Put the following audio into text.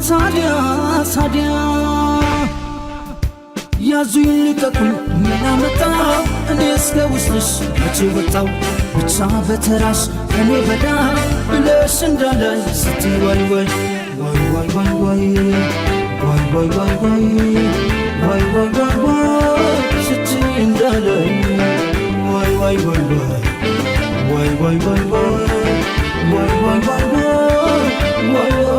ታዲያ ያዙኝ ልቀቁኝ ምን አመጣው እኔ እስከ ውስጥሽ መቼ ወጣው ብቻ በተራሽ እኔ በዳ ብለሽ እንዳላይ ስትይ ዋይ ዋይ ዋይ ዋይ ዋይ ዋይ ዋይ ዋይ ዋይ ዋይ ዋይ ዋይ ዋይ ስትይ እንዳላይ ዋይ ዋይ ዋይ ዋይ ዋይ ዋይ ዋይ ዋይ ዋይ ዋይ ዋይ ዋይ